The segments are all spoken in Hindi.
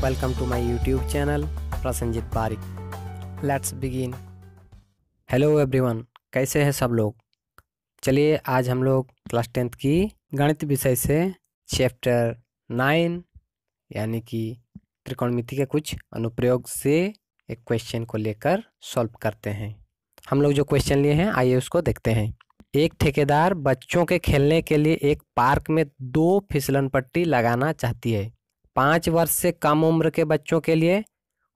Welcome to my YouTube channel Prasanjeet Pareek. Let's begin। Hello everyone, कैसे हैं सब लोग। चलिए आज हम लोग क्लास 10th की गणित विषय से चैप्टर 9 यानी कि त्रिकोणमिति के कुछ अनुप्रयोग से एक क्वेश्चन को लेकर सॉल्व करते हैं। हम लोग जो क्वेश्चन लिए हैं आइए उसको देखते हैं। एक ठेकेदार बच्चों के खेलने के लिए एक पार्क में 2 फिसलन पट्टी लगाना चाहती है। 5 वर्ष से कम उम्र के बच्चों के लिए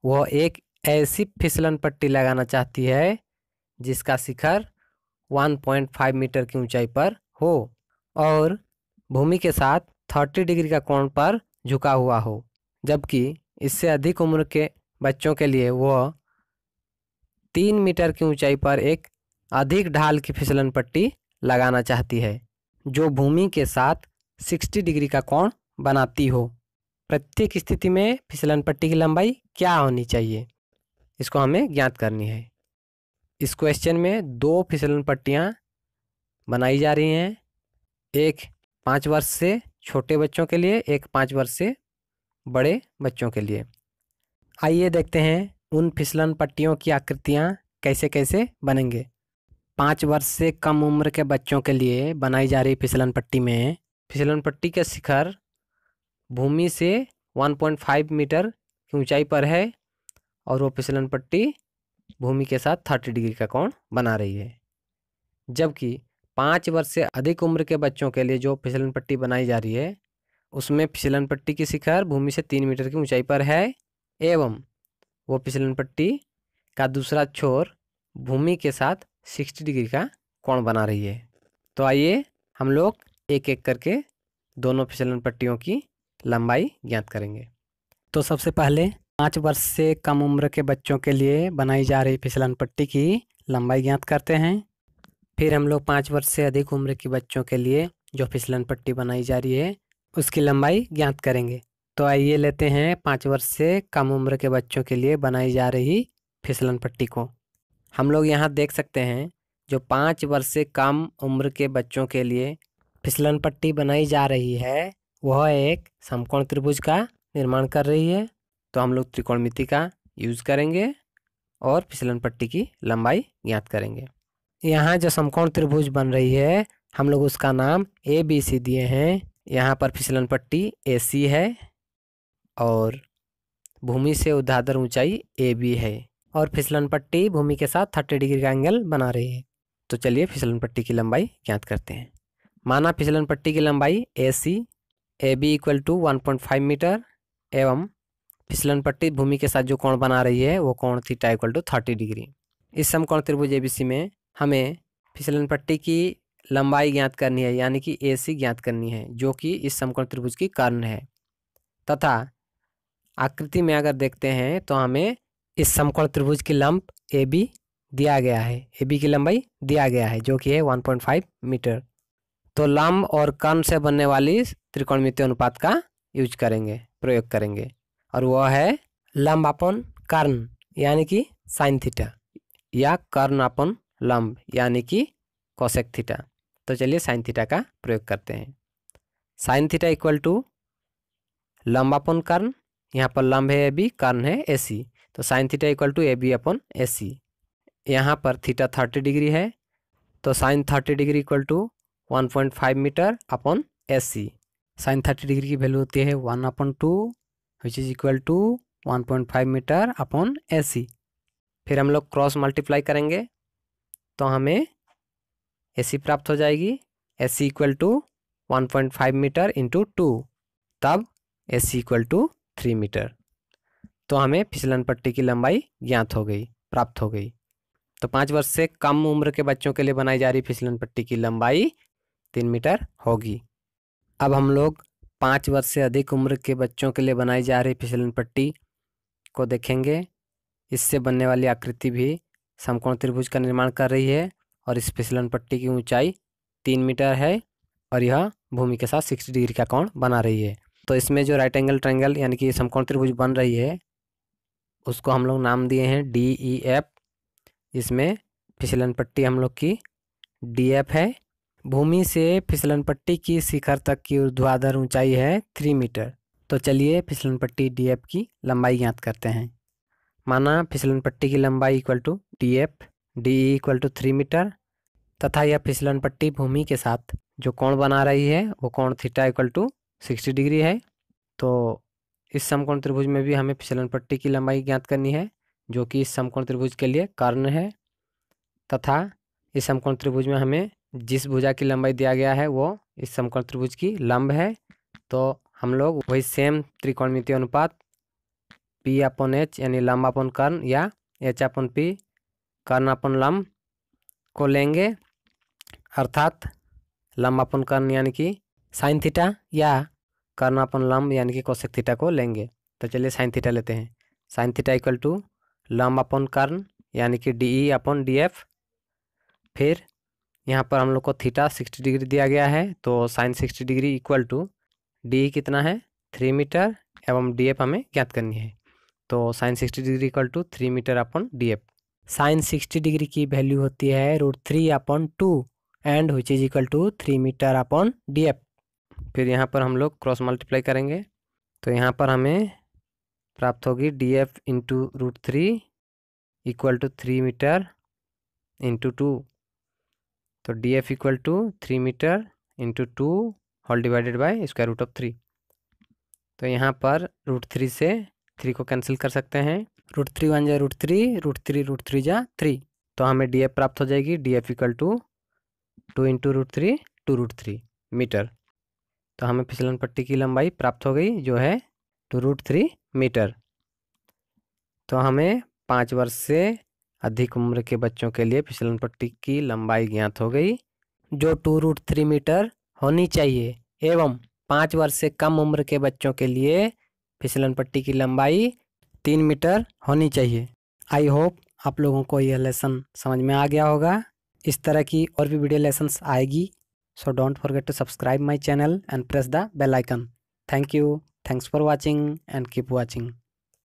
वह एक ऐसी फिसलन पट्टी लगाना चाहती है जिसका शिखर 1.5 मीटर की ऊंचाई पर हो और भूमि के साथ 30 डिग्री का कोण पर झुका हुआ हो, जबकि इससे अधिक उम्र के बच्चों के लिए वह 3 मीटर की ऊंचाई पर एक अधिक ढाल की फिसलन पट्टी लगाना चाहती है जो भूमि के साथ 60 डिग्री का कोण बनाती हो। प्रत्येक स्थिति में फिसलन पट्टी की लंबाई क्या होनी चाहिए, इसको हमें ज्ञात करनी है। इस क्वेश्चन में 2 फिसलन पट्टियाँ बनाई जा रही हैं, एक 5 वर्ष से छोटे बच्चों के लिए, एक 5 वर्ष से बड़े बच्चों के लिए। आइए देखते हैं उन फिसलन पट्टियों की आकृतियाँ कैसे कैसे बनेंगे। 5 वर्ष से कम उम्र के बच्चों के लिए बनाई जा रही फिसलन पट्टी में फिसलन पट्टी का शिखर भूमि से 1.5 मीटर की ऊंचाई पर है और वो फिसलन पट्टी भूमि के साथ 30 डिग्री का कोण बना रही है, जबकि 5 वर्ष से अधिक उम्र के बच्चों के लिए जो फिसलन पट्टी बनाई जा रही है उसमें फिसलन पट्टी की शिखर भूमि से 3 मीटर की ऊंचाई पर है एवं वो फिसलन पट्टी का दूसरा छोर भूमि के साथ 60 डिग्री का कोण बना रही है। तो आइए हम लोग एक एक करके दोनों फिसलन पट्टियों की लंबाई ज्ञात करेंगे। तो सबसे पहले 5 वर्ष से कम उम्र के बच्चों के लिए बनाई जा रही फिसलन पट्टी की लंबाई ज्ञात करते हैं। फिर हम लोग 5 वर्ष से अधिक उम्र के बच्चों के लिए जो फिसलन पट्टी बनाई जा रही है उसकी लंबाई ज्ञात करेंगे। तो आइए लेते हैं 5 वर्ष से कम उम्र के बच्चों के लिए बनाई जा रही फिसलन पट्टी को। हम लोग यहाँ देख सकते हैं जो 5 वर्ष से कम उम्र के बच्चों के लिए फिसलन पट्टी बनाई जा रही है वह एक समकोण त्रिभुज का निर्माण कर रही है। तो हम लोग त्रिकोणमिति का यूज करेंगे और फिसलन पट्टी की लंबाई ज्ञात करेंगे। यहाँ जो समकोण त्रिभुज बन रही है हम लोग उसका नाम ABC दिए हैं। यहाँ पर फिसलन पट्टी AC है और भूमि से ऊर्ध्वाधर ऊंचाई AB है और फिसलन पट्टी भूमि के साथ 30 डिग्री का एंगल बना रही है। तो चलिए फिसलन पट्टी की लंबाई ज्ञात करते हैं। माना फिसलन पट्टी की लंबाई AB इक्वल टू 1.5 मीटर एवं फिसलन पट्टी भूमि के साथ जो कोण बना रही है वो कोण थीटा इक्वल टू 30 डिग्री। इस समकोण त्रिभुज ABC में हमें फिसलन पट्टी की लंबाई ज्ञात करनी है यानी कि AC ज्ञात करनी है जो कि इस समकोण त्रिभुज की कर्ण है, तथा आकृति में अगर देखते हैं तो हमें इस समकोण त्रिभुज की लंब AB दिया गया है, AB की लंबाई दिया गया है जो कि है 1.5 मीटर। तो लंब और कर्ण से बनने वाली त्रिकोणमितीय अनुपात का यूज करेंगे, प्रयोग करेंगे, और वह है लंब अपन कर्ण यानी कि साइन थीटा या कर्ण अपन लंब यानी कि कोसेक थीटा। तो चलिए साइन थीटा का प्रयोग करते हैं। साइन थीटा इक्वल टू लंब अपन कर्ण, यहाँ पर लंब है AB, कर्ण है AC, तो sine theta equal to AB upon AC। यहाँ पर थीटा 30 डिग्री है तो sine 30 degree equal to 1.5 metre upon AC। Sine 30 degree की वैल्यू होती है 1/2 which is equal to 1.5 metre upon AC। फिर हम लोग क्रॉस मल्टीप्लाई करेंगे तो हमें AC प्राप्त हो जाएगी। AC equal to 1.5 metre into 2, तब AC इक्वल टू 3 मीटर। तो हमें फिसलन पट्टी की लंबाई ज्ञात हो गई, प्राप्त हो गई। तो 5 वर्ष से कम उम्र के बच्चों के लिए बनाई जा रही फिसलन पट्टी की लंबाई 3 मीटर होगी। अब हम लोग 5 वर्ष से अधिक उम्र के बच्चों के लिए बनाई जा रही फिसलन पट्टी को देखेंगे। इससे बनने वाली आकृति भी समकोण त्रिभुज का निर्माण कर रही है और इस फिसलन पट्टी की ऊंचाई 3 मीटर है और यह भूमि के साथ 60 डिग्री का कोण बना रही है। तो इसमें जो राइट एंगल ट्रायंगल यानी कि समकोण त्रिभुज बन रही है उसको हम लोग नाम दिए हैं DEF। इसमें फिसलन पट्टी हम लोग की DF है। भूमि से फिसलन पट्टी की शिखर तक की ऊर्ध्वाधर ऊंचाई है 3 मीटर तो चलिए फिसलन पट्टी DF की लंबाई ज्ञात करते हैं। माना फिसलन पट्टी की लंबाई equal to DF, DE equal to 3 metre तथा यह फिसलन पट्टी भूमि के साथ जो कोण बना रही है वो कोण थीटा इक्वल टू 60 डिग्री है। तो इस समकोण त्रिभुज में भी हमें फिसलन पट्टी की लंबाई ज्ञात करनी है, जो कि इस समकोण त्रिभुज के लिए कर्ण है, तथा इस समकोण त्रिभुज में हमें जिस भुजा की लंबाई दिया गया है वो इस समकोण त्रिभुज की लंब है। तो हम लोग वही सेम त्रिकोणमितीय अनुपात P/H यानी लंब अपन कर्ण या H/P कर्ण अपन लंब को लेंगे, अर्थात लंब अपन कर्ण यानी कि साइन थीटा या कर्ण अपन लंब यानी कि कोसेक थीटा को लेंगे। तो चलिए साइन थीटा लेते हैं। साइन थीटा इक्वल टू लंब अपन कर्ण यानी कि DE/DF। फिर यहाँ पर हम लोग को थीटा 60 डिग्री दिया गया है, तो sine 60 degree equal to DE कितना है 3 मीटर एवं DF हमें ज्ञात करनी है। तो sine 60 degree equal to 3 metre upon DF। Sine 60 degree की वैल्यू होती है √3/2 and which is equal to 3 metre upon DF। फिर यहाँ पर हम लोग क्रॉस मल्टीप्लाई करेंगे, तो यहाँ पर हमें प्राप्त होगी DF into √3 equal to 3 metre into 2। तो DF equal to 3 metre into 2 whole divided by square root of 3। तो यहाँ पर √3 से 3 को कैंसिल कर सकते हैं। √3 1 जा √3, √3 जा 3। तो हमें DF प्राप्त हो जाएगी। DF equal to 2 into √3 2√3 metre. तो हमें फिसलन पट्टी की लंबाई प्राप्त हो गई, जो है 2√3 मीटर। तो हमें 5 वर्ष से अधिक उम्र के बच्चों के लिए फिसलन पट्टी की लंबाई ज्ञात हो गई, जो 2√3 मीटर होनी चाहिए, एवं 5 वर्ष से कम उम्र के बच्चों के लिए फिसलन पट्टी की लंबाई 3 मीटर होनी चाहिए। आई होप आप लोगों को यह लेसन समझ में आ गया होगा। इस तरह की और भी वीडियो लेसन्स आएगी, so don't forget to subscribe my channel and press the bell icon. Thank you. Thanks for watching and keep watching.